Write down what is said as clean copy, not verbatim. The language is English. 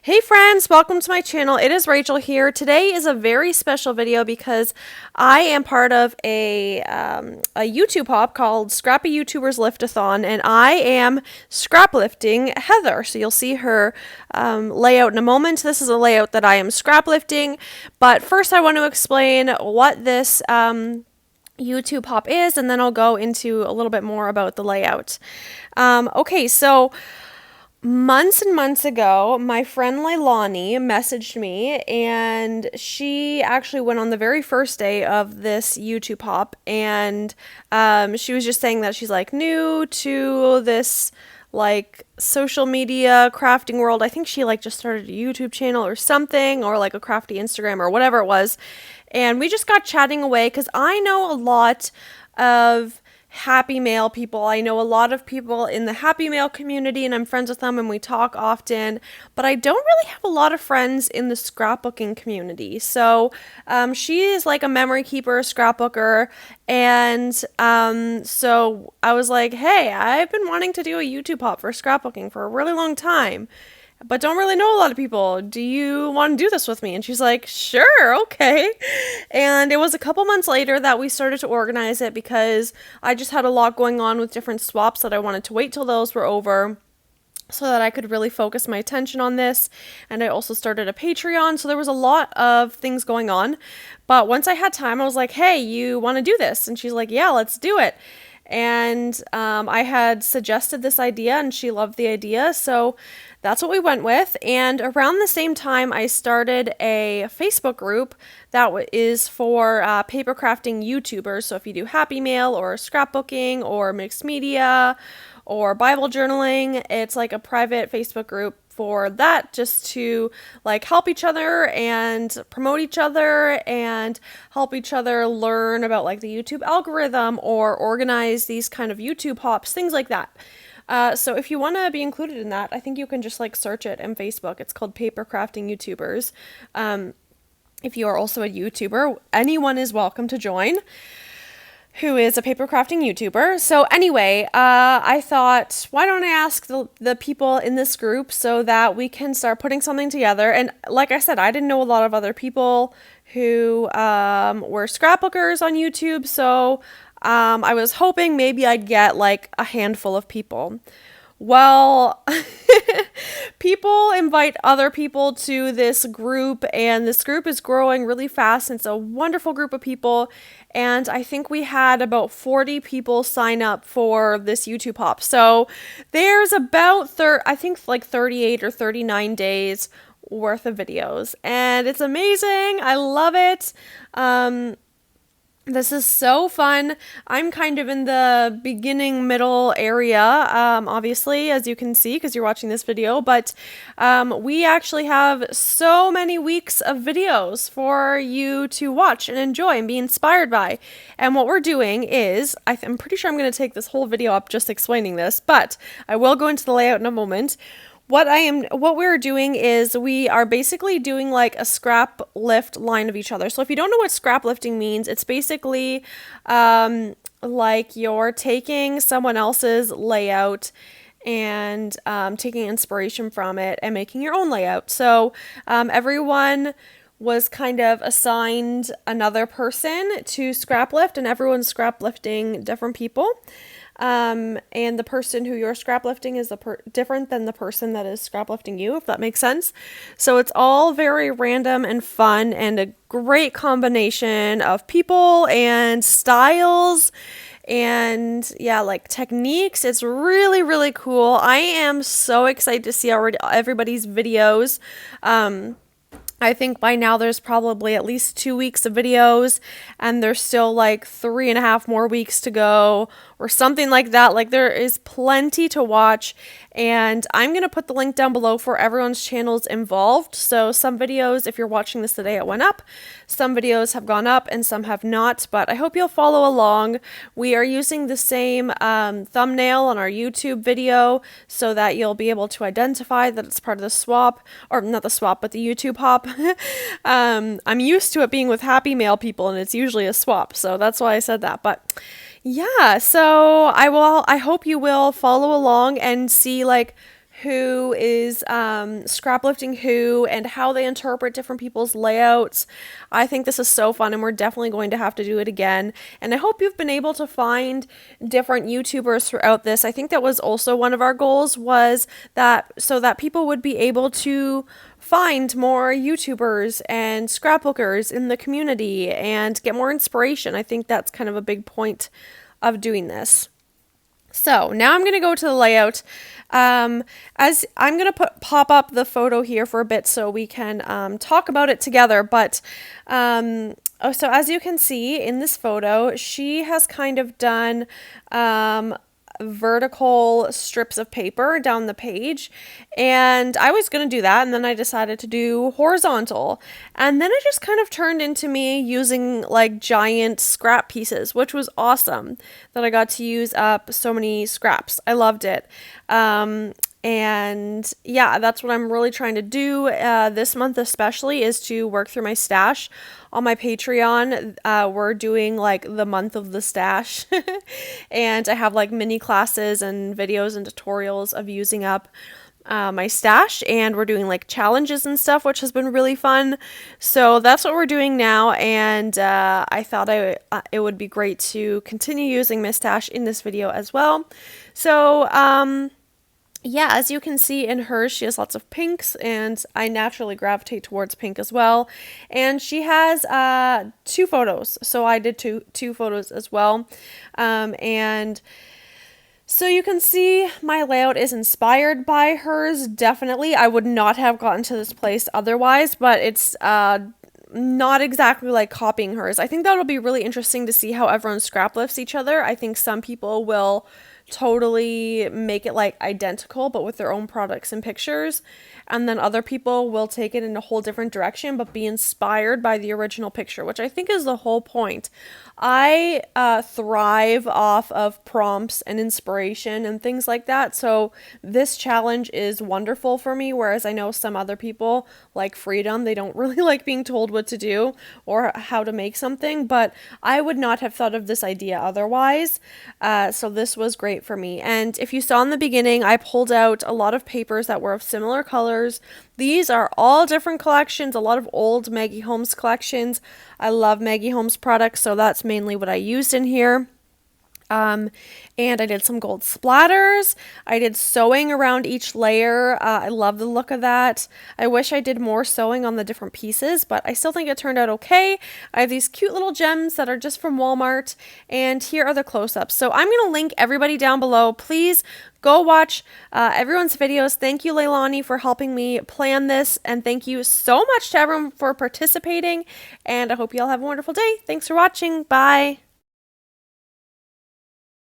Hey friends, welcome to my channel. It is Rachel here. Today is a very special video because I am part of a YouTube hop called Scrappy YouTubers Lift-A-Thon, and I am scrap lifting Heather. So you'll see her layout in a moment. This is a layout that I am scrap lifting, but first I want to explain what this YouTube hop is, and then I'll go into a little bit more about the layout. Okay, so months and months ago, my friend Leilani messaged me, and she actually went on the very first day of this YouTube hop, and she was just saying that she's like new to this like social media crafting world. I think she like just started a YouTube channel or something, or like a crafty Instagram or whatever it was. And we just got chatting away because I know a lot of happy mail people. I know a lot of people in the happy mail community, and I'm friends with them and we talk often, but I don't really have a lot of friends in the scrapbooking community. So she is like a memory keeper, a scrapbooker, and so I was like, hey, I've been wanting to do a YouTube hop for scrapbooking for a really long time, but don't really know a lot of people. Do you want to do this with me? And she's like, sure, okay. And it was a couple months later that we started to organize it because I just had a lot going on with different swaps that I wanted to wait till those were over so that I could really focus my attention on this. And I also started a Patreon, so there was a lot of things going on. But once I had time, I was like, hey, you want to do this? And she's like, yeah, let's do it. And I had suggested this idea and she loved the idea, so that's what we went with. And around the same time, I started a Facebook group that is for paper crafting YouTubers. So if you do happy mail or scrapbooking or mixed media or Bible journaling, it's like a private Facebook group for that, just to like help each other and promote each other and help each other learn about like the YouTube algorithm or organize these kind of YouTube hops, things like that. So if you want to be included in that, I think you can just like search it in Facebook. It's called Paper Crafting YouTubers. If you are also a YouTuber, anyone is welcome to join who is a paper crafting YouTuber. So anyway, I thought, why don't I ask the people in this group so that we can start putting something together. And like I said, I didn't know a lot of other people who were scrapbookers on YouTube, so I was hoping maybe I'd get like a handful of people. Well, people invite other people to this group, and this group is growing really fast. It's a wonderful group of people, and I think we had about 40 people sign up for this YouTube hop. So there's about I think like 38 or 39 days worth of videos, and it's amazing. I love it. This is so fun. I'm kind of in the beginning middle area, obviously, as you can see, because you're watching this video, but we actually have so many weeks of videos for you to watch and enjoy and be inspired by. And what we're doing is, I'm pretty sure I'm going to take this whole video up just explaining this, but I will go into the layout in a moment. What we're doing is we are basically doing like a scrap lift line of each other. So if you don't know what scrap lifting means, it's basically like you're taking someone else's layout and taking inspiration from it and making your own layout. So everyone was kind of assigned another person to scrap lift, and everyone's scrap lifting different people. And the person who you're scrap lifting is different than the person that is scrap lifting you, if that makes sense. So it's all very random and fun, and a great combination of people and styles and yeah, like techniques. It's really, really cool. I am so excited to see already everybody's videos. I think by now there's probably at least 2 weeks of videos, and there's still like 3.5 more weeks to go or something like that. Like, there is plenty to watch, and I'm going to put the link down below for everyone's channels involved. So some videos, if you're watching this today, it went up. Some videos have gone up and some have not, but I hope you'll follow along. We are using the same thumbnail on our YouTube video so that you'll be able to identify that it's part of the swap, or not the swap, but the YouTube hop. I'm used to it being with happy mail people, and it's usually a swap, so that's why I said that. But yeah, so I hope you will follow along and see like who is scraplifting who and how they interpret different people's layouts. I think this is so fun, and we're definitely going to have to do it again. And I hope you've been able to find different YouTubers throughout this. I think that was also one of our goals, was that so that people would be able to find more YouTubers and scrapbookers in the community and get more inspiration. I think that's kind of a big point of doing this. So now I'm going to go to the layout. As I'm going to pop up the photo here for a bit so we can talk about it together. But so as you can see in this photo, she has kind of done vertical strips of paper down the page, and I was going to do that, and then I decided to do horizontal, and then it just kind of turned into me using like giant scrap pieces, which was awesome that I got to use up so many scraps. I loved it. And yeah, that's what I'm really trying to do this month especially, is to work through my stash. On my Patreon, we're doing like the month of the stash. And I have like mini classes and videos and tutorials of using up my stash, and we're doing like challenges and stuff, which has been really fun. So that's what we're doing now, and I thought it would be great to continue using my stash in this video as well. So yeah, as you can see in hers, she has lots of pinks, and I naturally gravitate towards pink as well. And she has 2 photos, so I did two photos as well. And so you can see my layout is inspired by hers, definitely. I would not have gotten to this place otherwise, but it's not exactly like copying hers. I think that'll be really interesting to see how everyone scrap lifts each other. I think some people will totally make it like identical but with their own products and pictures, and then other people will take it in a whole different direction but be inspired by the original picture, which I think is the whole point. I thrive off of prompts and inspiration and things like that, so this challenge is wonderful for me, whereas I know some other people like freedom. They don't really like being told what to do or how to make something, but I would not have thought of this idea otherwise. So this was great for me. And if you saw in the beginning, I pulled out a lot of papers that were of similar colors. These are all different collections, a lot of old Maggie Holmes collections. I love Maggie Holmes products, so that's mainly what I used in here. And I did some gold splatters. I did sewing around each layer. I love the look of that. I wish I did more sewing on the different pieces, but I still think it turned out okay. I have these cute little gems that are just from Walmart, and here are the close-ups. So I'm going to link everybody down below. Please go watch everyone's videos. Thank you, Leilani, for helping me plan this, and thank you so much to everyone for participating, and I hope you all have a wonderful day. Thanks for watching. Bye.